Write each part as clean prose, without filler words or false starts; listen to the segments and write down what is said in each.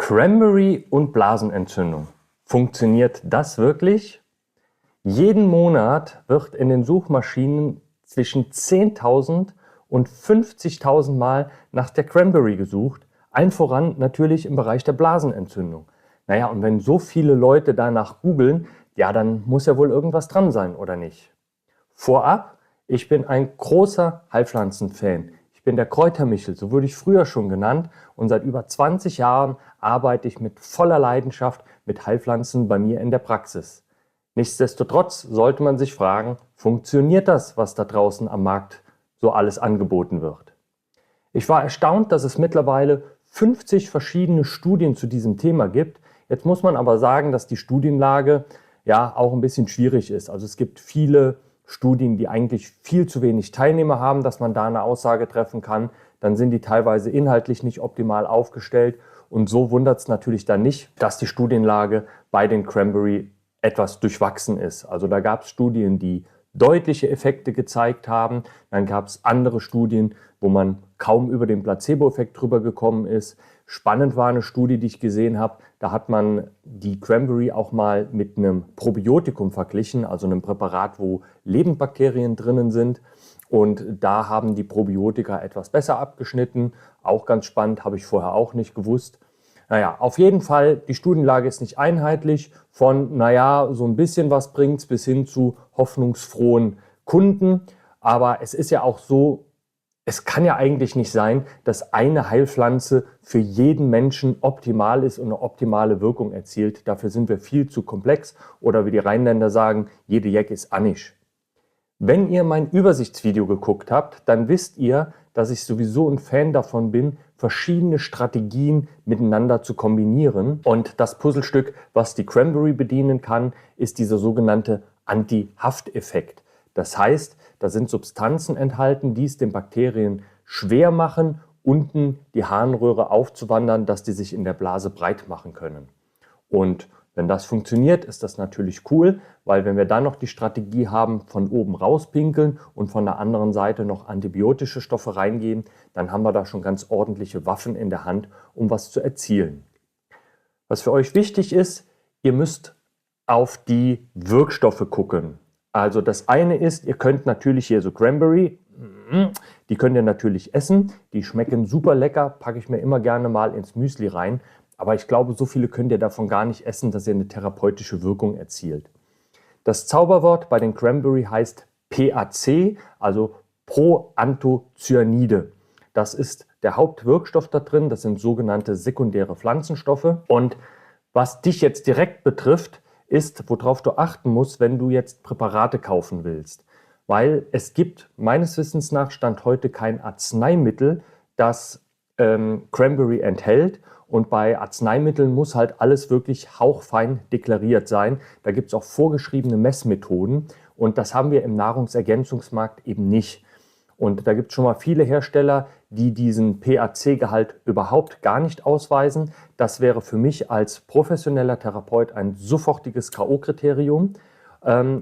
Cranberry und Blasenentzündung. Funktioniert das wirklich? Jeden Monat wird in den Suchmaschinen zwischen 10.000 und 50.000 Mal nach der Cranberry gesucht. Allen voran natürlich im Bereich der Blasenentzündung. Naja, und wenn so viele Leute danach googeln, ja, dann muss ja wohl irgendwas dran sein, oder nicht? Vorab, ich bin ein großer Heilpflanzen-Fan. Ich bin der Kräutermichel, so wurde ich früher schon genannt, und seit über 20 Jahren arbeite ich mit voller Leidenschaft mit Heilpflanzen bei mir in der Praxis. Nichtsdestotrotz sollte man sich fragen, funktioniert das, was da draußen am Markt so alles angeboten wird? Ich war erstaunt, dass es mittlerweile 50 verschiedene Studien zu diesem Thema gibt. Jetzt muss man aber sagen, dass die Studienlage ja auch ein bisschen schwierig ist. Also es gibt viele Studien, die eigentlich viel zu wenig Teilnehmer haben, dass man da eine Aussage treffen kann. Dann sind die teilweise inhaltlich nicht optimal aufgestellt. Und so wundert es natürlich dann nicht, dass die Studienlage bei den Cranberry etwas durchwachsen ist. Also da gab es Studien, die deutliche Effekte gezeigt haben. Dann gab es andere Studien, wo man kaum über den Placebo-Effekt drüber gekommen ist. Spannend war eine Studie, die ich gesehen habe. Da hat man die Cranberry auch mal mit einem Probiotikum verglichen, also einem Präparat, wo Lebendbakterien drinnen sind. Und da haben die Probiotika etwas besser abgeschnitten. Auch ganz spannend, habe ich vorher auch nicht gewusst. Naja, auf jeden Fall, die Studienlage ist nicht einheitlich. Von, naja, so ein bisschen was bringt's bis hin zu hoffnungsfrohen Kunden. Aber es ist ja auch so, es kann ja eigentlich nicht sein, dass eine Heilpflanze für jeden Menschen optimal ist und eine optimale Wirkung erzielt. Dafür sind wir viel zu komplex oder wie die Rheinländer sagen, jede Jeck ist Anisch. Wenn ihr mein Übersichtsvideo geguckt habt, dann wisst ihr, dass ich sowieso ein Fan davon bin, verschiedene Strategien miteinander zu kombinieren. Und das Puzzlestück, was die Cranberry bedienen kann, ist dieser sogenannte Anti-Hafteffekt. Das heißt, da sind Substanzen enthalten, die es den Bakterien schwer machen, unten die Harnröhre aufzuwandern, dass die sich in der Blase breit machen können. Und wenn das funktioniert, ist das natürlich cool, weil wenn wir dann noch die Strategie haben, von oben rauspinkeln und von der anderen Seite noch antibiotische Stoffe reingeben, dann haben wir da schon ganz ordentliche Waffen in der Hand, um was zu erzielen. Was für euch wichtig ist, ihr müsst auf die Wirkstoffe gucken. Also das eine ist, ihr könnt natürlich hier so Cranberry, die könnt ihr natürlich essen, die schmecken super lecker, packe ich mir immer gerne mal ins Müsli rein. Aber ich glaube, so viele könnt ihr davon gar nicht essen, dass ihr eine therapeutische Wirkung erzielt. Das Zauberwort bei den Cranberry heißt PAC, also Proanthocyanide. Das ist der Hauptwirkstoff da drin, das sind sogenannte sekundäre Pflanzenstoffe. Und was dich jetzt direkt betrifft, ist, worauf du achten musst, wenn du jetzt Präparate kaufen willst. Weil es gibt meines Wissens nach Stand heute kein Arzneimittel, das Cranberry enthält. Und bei Arzneimitteln muss halt alles wirklich hauchfein deklariert sein. Da gibt es auch vorgeschriebene Messmethoden und das haben wir im Nahrungsergänzungsmarkt eben nicht. Und da gibt es schon mal viele Hersteller, die diesen PAC-Gehalt überhaupt gar nicht ausweisen. Das wäre für mich als professioneller Therapeut ein sofortiges K.O.-Kriterium.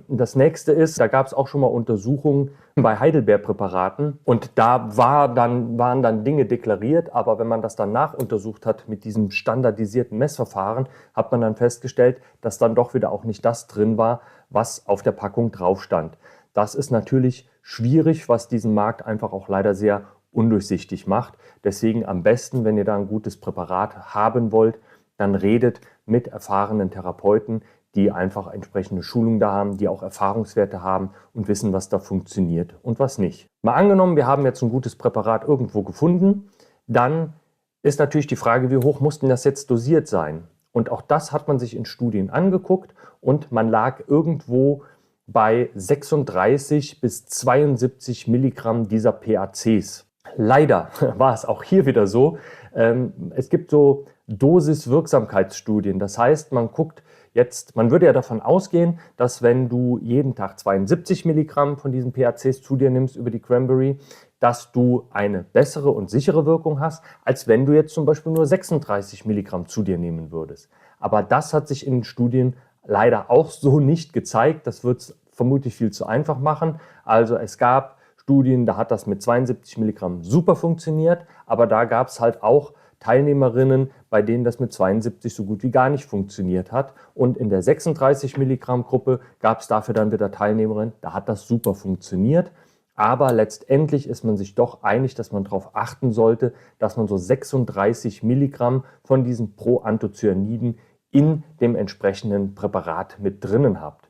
Das nächste ist, da gab es auch schon mal Untersuchungen bei Heidelbeerpräparaten und da waren dann Dinge deklariert, aber wenn man das dann nachuntersucht hat mit diesem standardisierten Messverfahren, hat man dann festgestellt, dass dann doch wieder auch nicht das drin war, was auf der Packung drauf stand. Das ist natürlich schwierig, was diesen Markt einfach auch leider sehr undurchsichtig macht. Deswegen am besten, wenn ihr da ein gutes Präparat haben wollt, dann redet mit erfahrenen Therapeuten, die einfach entsprechende Schulung da haben, die auch Erfahrungswerte haben und wissen, was da funktioniert und was nicht. Mal angenommen, wir haben jetzt ein gutes Präparat irgendwo gefunden, dann ist natürlich die Frage, wie hoch muss denn das jetzt dosiert sein? Und auch das hat man sich in Studien angeguckt und man lag irgendwo bei 36 bis 72 Milligramm dieser PACs. Leider war es auch hier wieder so, es gibt so Dosis-Wirksamkeitsstudien. Das heißt, man guckt jetzt, man würde ja davon ausgehen, dass wenn du jeden Tag 72 Milligramm von diesen PACs zu dir nimmst über die Cranberry, dass du eine bessere und sichere Wirkung hast, als wenn du jetzt zum Beispiel nur 36 Milligramm zu dir nehmen würdest. Aber das hat sich in den Studien leider auch so nicht gezeigt. Das wird es vermutlich viel zu einfach machen. Also es gab Studien, da hat das mit 72 Milligramm super funktioniert, aber da gab es halt auch Teilnehmerinnen, bei denen das mit 72 so gut wie gar nicht funktioniert hat. Und in der 36 Milligramm Gruppe gab es dafür dann wieder Teilnehmerinnen, da hat das super funktioniert. Aber letztendlich ist man sich doch einig, dass man darauf achten sollte, dass man so 36 Milligramm von diesen Proanthocyaniden in dem entsprechenden Präparat mit drinnen habt.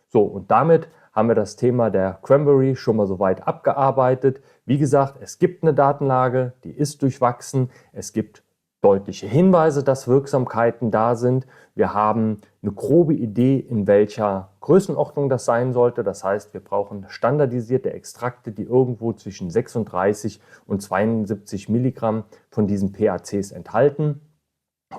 So, und damit haben wir das Thema der Cranberry schon mal soweit abgearbeitet. Wie gesagt, es gibt eine Datenlage, die ist durchwachsen. Es gibt deutliche Hinweise, dass Wirksamkeiten da sind. Wir haben eine grobe Idee, in welcher Größenordnung das sein sollte. Das heißt, wir brauchen standardisierte Extrakte, die irgendwo zwischen 36 und 72 Milligramm von diesen PACs enthalten.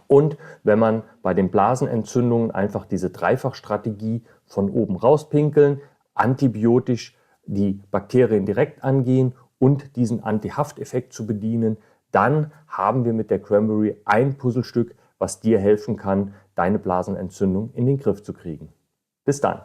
Und wenn man bei den Blasenentzündungen einfach diese Dreifachstrategie von oben rauspinkeln, antibiotisch die Bakterien direkt angehen und diesen Antihafteffekt zu bedienen, dann haben wir mit der Cranberry ein Puzzlestück, was dir helfen kann, deine Blasenentzündung in den Griff zu kriegen. Bis dann!